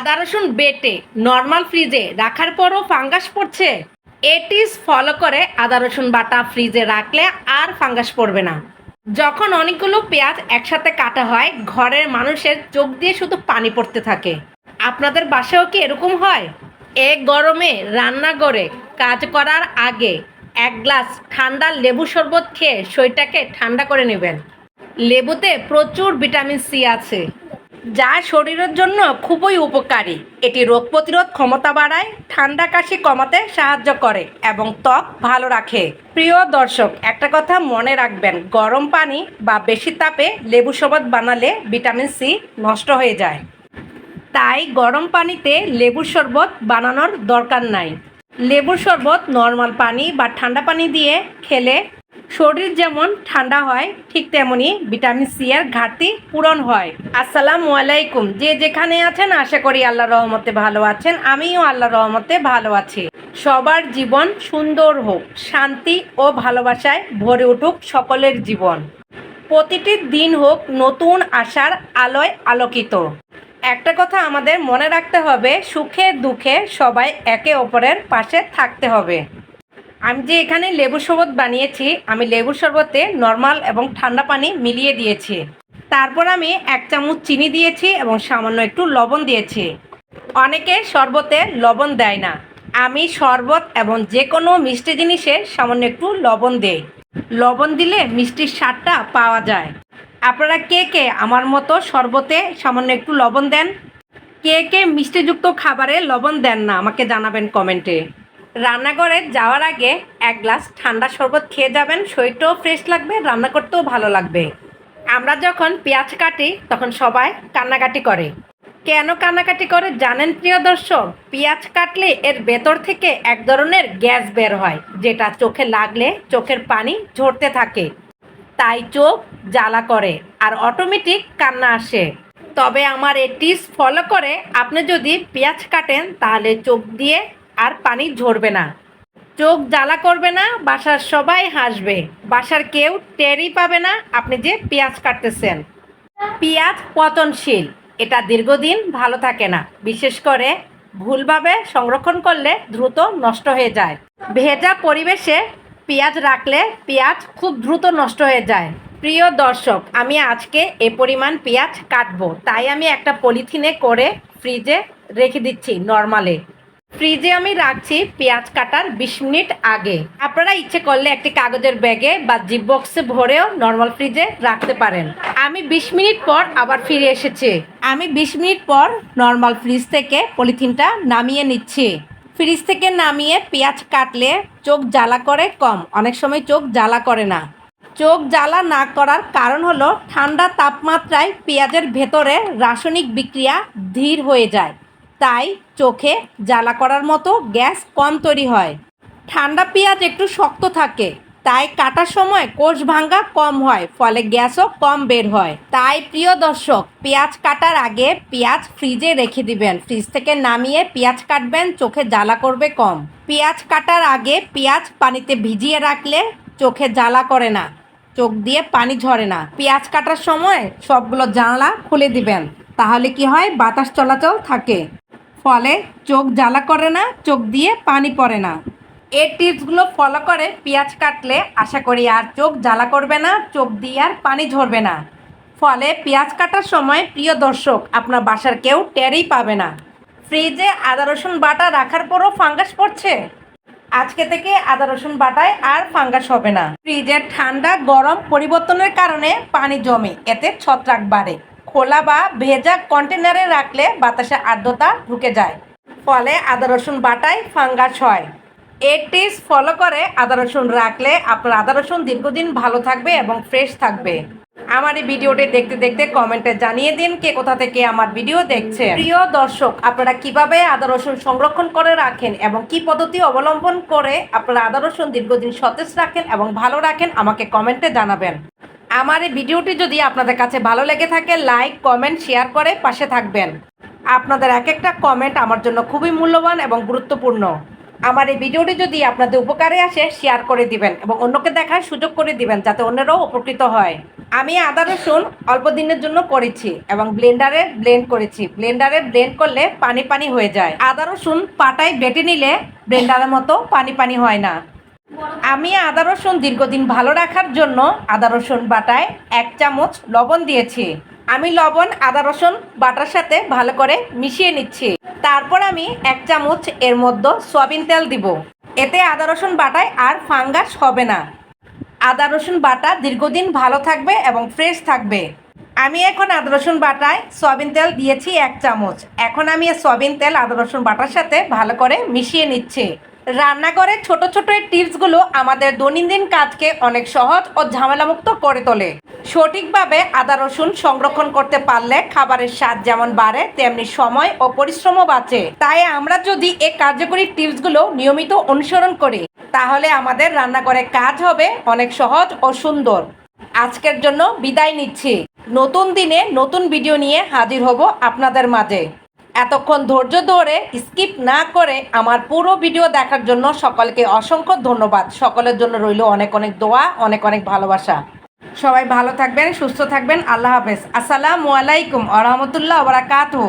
আদা রসুন বেটে নর্মাল ফ্রিজে রাখার পরও ফাঙ্গাস পড়ছে। এটিস ফলো করে আদা রসুন বাটা ফ্রিজে রাখলে আর ফাঙ্গাস পড়বে না। যখন অনেকগুলো পেঁয়াজ একসাথে কাটা হয়, ঘরের মানুষের চোখ দিয়ে শুধু পানি পড়তে থাকে। আপনাদের বাসায়ও কি এরকম হয়? এক গরমে রান্নাঘরে কাজ করার আগে এক গ্লাস ঠান্ডা লেবু শরবত খেয়ে শরীরটাকে ঠান্ডা করে নেবেন। লেবুতে প্রচুর ভিটামিন সি আছে, যা শরীরের জন্য খুবই উপকারী। এটি রোগ প্রতিরোধ ক্ষমতা বাড়ায়, ঠান্ডা কাশি কমাতে সাহায্য করে এবং ত্বক ভালো রাখে। প্রিয় দর্শক, একটা কথা মনে রাখবেন, গরম পানি বা বেশি তাপে লেবু শরবত বানালে ভিটামিন সি নষ্ট হয়ে যায়। তাই গরম পানিতে লেবুর শরবত বানানোর দরকার নাই। লেবুর শরবত নর্মাল পানি বা ঠান্ডা পানি দিয়ে খেলে শরীর যেমন ঠান্ডা হয়, ঠিক তেমনি ভিটামিন সি এর ঘাটতি পূরণ হয়। আসসালামু আলাইকুম। যে যেখানে আছেন আশা করি আল্লাহর রহমতে ভালো আছেন। আমিও আল্লাহর রহমতে ভালো আছি। সবার জীবন সুন্দর হোক, শান্তি ও ভালোবাসায় ভরে উঠুক সকলের জীবন। প্রতিটি দিন হোক নতুন আশার আলোয় আলোকিত। একটা কথা আমাদের মনে রাখতে হবে, সুখে দুঃখে সবাই একে অপরের পাশে থাকতে হবে। আমি যে এখানে লেবু শরবত বানিয়েছি, আমি লেবুর শরবতে নর্মাল এবং ঠান্ডা পানি মিলিয়ে দিয়েছি। তারপর আমি 1 চামচ চিনি দিয়েছি এবং সামান্য একটু লবণ দিয়েছি। অনেকে শরবতে লবণ দেয় না, আমি শরবত এবং যে কোনো মিষ্টি জিনিসে সামান্য একটু লবণ দেই। লবণ দিলে মিষ্টির স্বাদটা পাওয়া যায়। আপনারা কে কে আমার মতো শরবতে সামান্য একটু লবণ দেন? কে কে মিষ্টিযুক্ত খাবারে লবণ দেন না আমাকে জানাবেন কমেন্টে। রান্নাঘরে যাওয়ার আগে 1 গ্লাস ঠান্ডা শরবত খেয়ে যাবেন, শরীরটাও ফ্রেশ লাগবে, রান্না করতেও ভালো লাগবে। আমরা যখন পেঁয়াজ কাটি তখন সবাই কান্নাকাটি করে। কেন কান্নাকাটি করে জানেন প্রিয় দর্শক? পেঁয়াজ কাটলে এর ভেতর থেকে এক ধরনের গ্যাস বের হয়, যেটা চোখে লাগলে চোখের পানি ঝরতে থাকে, তাই চোখ জ্বালা করে আর অটোমেটিক কান্না আসে। তবে আমার এই টিপস ফলো করে আপনি যদি পেঁয়াজ কাটেন তাহলে চোখ দিয়ে আর পানি ঝরবে না, চোখ জ্বালা করবে না, বাসার সবাই হাসবে, বাসার কেউ টেরই পাবে না আপনি যে পেঁয়াজ কাটতেছেন। পেঁয়াজ পচনশীল, এটা দীর্ঘদিন ভালো থাকে না, বিশেষ করে ভুলভাবে সংরক্ষণ করলে দ্রুত নষ্ট হয়ে যায়। ভেজা পরিবেশে পেঁয়াজ রাখলে পেঁয়াজ খুব দ্রুত নষ্ট হয়ে যায়। প্রিয় দর্শক, আমি আজকে এ পরিমাণ পেঁয়াজ কাটবো, তাই আমি একটা পলিথিনে করে ফ্রিজে রেখে দিচ্ছি। নর্মালে ফ্রিজে আমি রাখছি পেঁয়াজ কাটার 20 মিনিট আগে। আপনারা ইচ্ছে করলে একটি কাগজের ব্যাগে বা জিপ বক্সে ভরেও নর্মাল ফ্রিজে রাখতে পারেন। আমি 20 মিনিট পর আবার ফিরে এসেছি। আমি 20 মিনিট পর নর্মাল ফ্রিজ থেকে পলিথিনটা নামিয়ে নিচ্ছি। ফ্রিজ থেকে নামিয়ে পেঁয়াজ কাটলে চোখ জ্বালা করে কম, অনেক সময় চোখ জ্বালা করে না। চোখ জ্বালা না করার কারণ হলো ঠান্ডা তাপমাত্রায় পেঁয়াজের ভেতরে রাসায়নিক বিক্রিয়া ধীর হয়ে যায়, তাই চোখে জ্বালা করার মতো গ্যাস কম তৈরি হয়। ঠান্ডা পেঁয়াজ একটু শক্ত থাকে, তাই কাটার সময় কোষ ভাঙ্গা কম হয়, ফলে গ্যাসও কম বের হয়। তাই প্রিয় দর্শক, পেঁয়াজ কাটার আগে পেঁয়াজ ফ্রিজে রেখে দিবেন, ফ্রিজ থেকে নামিয়ে পেঁয়াজ কাটবেন, চোখে জ্বালা করবে কম। পেঁয়াজ কাটার আগে পেঁয়াজ পানিতে ভিজিয়ে রাখলে চোখে জ্বালা করে না, চোখ দিয়ে পানি ঝরে না। পেঁয়াজ কাটার সময় সবগুলো জানালা খুলে দিবেন, তাহলে কি হয়, বাতাস চলাচল থাকে, ফলে চোখ জ্বালা করে না, চোখ দিয়ে পানি পড়ে না। এই টিপসগুলো ফলো করে পেঁয়াজ কাটলে আশা করি আর চোখ জ্বালা করবে না, চোখ দিয়ে আর পানি ঝরবে না। ফলে পেঁয়াজ কাটার সময় প্রিয় দর্শক আপনার বাসার কেউ টেরই পাবে না। ফ্রিজে আদা রসুন বাটা রাখার পরও ফাঙ্গাস পড়ছে? আজকে থেকে আদা রসুন বাটায় আর ফাঙ্গাস হবে না। ফ্রিজের ঠান্ডা গরম পরিবর্তনের কারণে পানি জমে, এতে ছত্রাক বাড়ে। খোলা বা ভেজা কন্টেনারে রাখলে বাতাসে আর্দ্রতা ঢুকে যায়, ফলে আদা রসুন বাটায় ফাঙ্গাস হয়। এই টিপস ফলো করে আদা রসুন রাখলে আপনার আদা রসুন দীর্ঘদিন ভালো থাকবে এবং ফ্রেশ থাকবে। আমার এই ভিডিওটি দেখতে দেখতে কমেন্টে জানিয়ে দিন কে কোথা থেকে আমার ভিডিও দেখছেন। প্রিয় দর্শক, আপনারা কিভাবে আদা রসুন সংরক্ষণ করে রাখেন এবং কি পদ্ধতি অবলম্বন করে আপনারা আদা রসুন দীর্ঘদিন সতেজ রাখেন এবং ভালো রাখেন আমাকে কমেন্টে জানাবেন। আমার এই ভিডিওটি যদি আপনাদের কাছে ভালো লেগে থাকে, লাইক কমেন্ট শেয়ার করে পাশে থাকবেন। আপনাদের এক একটা কমেন্ট আমার জন্য খুবই মূল্যবান এবং গুরুত্বপূর্ণ। আমার এই ভিডিওটি যদি আপনাদের উপকারে আসে শেয়ার করে দিবেন এবং অন্যকে দেখার সুযোগ করে দিবেন যাতে অন্যরাও উপকৃত হয়। আমি আদা রসুন অল্প দিনের জন্য করেছি এবং ব্লেন্ডারে ব্লেন্ড করেছি। ব্লেন্ডারে ব্লেন্ড করলে পানি পানি হয়ে যায়। আদা রসুন পাটায় বেটে নিলে ব্লেন্ডারের মতো পানি পানি হয় না। আমি আদা রসুন দীর্ঘদিন ভালো রাখার জন্য আদা রসুন বাটায় 1 চামচ লবণ দিয়েছি। আমি লবণ আদা রসুন বাটার সাথে ভালো করে মিশিয়ে নিচ্ছি। তারপর আমি 1 চামচ এর মধ্যে সয়াবিন তেল দিব। এতে আদা রসুন বাটায় আর ফাঙ্গাস হবে না। আদা রসুন বাটা দীর্ঘদিন ভালো থাকবে এবং ফ্রেশ থাকবে। আমি এখন আদা রসুন বাটায় সয়াবিন তেল দিয়েছি 1 চামচ। এখন আমি এই সয়াবিন তেল আদা রসুন বাটার সাথে ভালো করে মিশিয়ে নিচ্ছি। রান্নাঘরের ছোট ছোট এই টিপসগুলো আমাদের দৈনন্দিন কাজকে অনেক সহজ ও ঝামেলামুক্ত করে তোলে। সঠিকভাবে আদা রসুন সংরক্ষণ করতে পারলে খাবারের স্বাদ যেমন বাড়ে তেমনি সময় ও পরিশ্রমও বাঁচে। তাই আমরা যদি এই কার্যকরী টিপসগুলো নিয়মিত অনুসরণ করি তাহলে আমাদের রান্নাঘরে কাজ হবে অনেক সহজ ও সুন্দর। আজকের জন্য বিদায় নিচ্ছি। নতুন দিনে নতুন ভিডিও নিয়ে হাজির হব আপনাদের মাঝে। এতক্ষণ ধৈর্য ধরে স্কিপ না করে আমার পুরো ভিডিও দেখার জন্য সকলকে অসংখ্য ধন্যবাদ। সকলের জন্য রইল অনেক অনেক দোয়া, অনেক অনেক ভালোবাসা। সবাই ভালো থাকবেন, সুস্থ থাকবেন। আল্লাহ হাফেজ। আসসালামু আলাইকুম ওয়া রাহমাতুল্লাহি ওয়া বারাকাতুহু।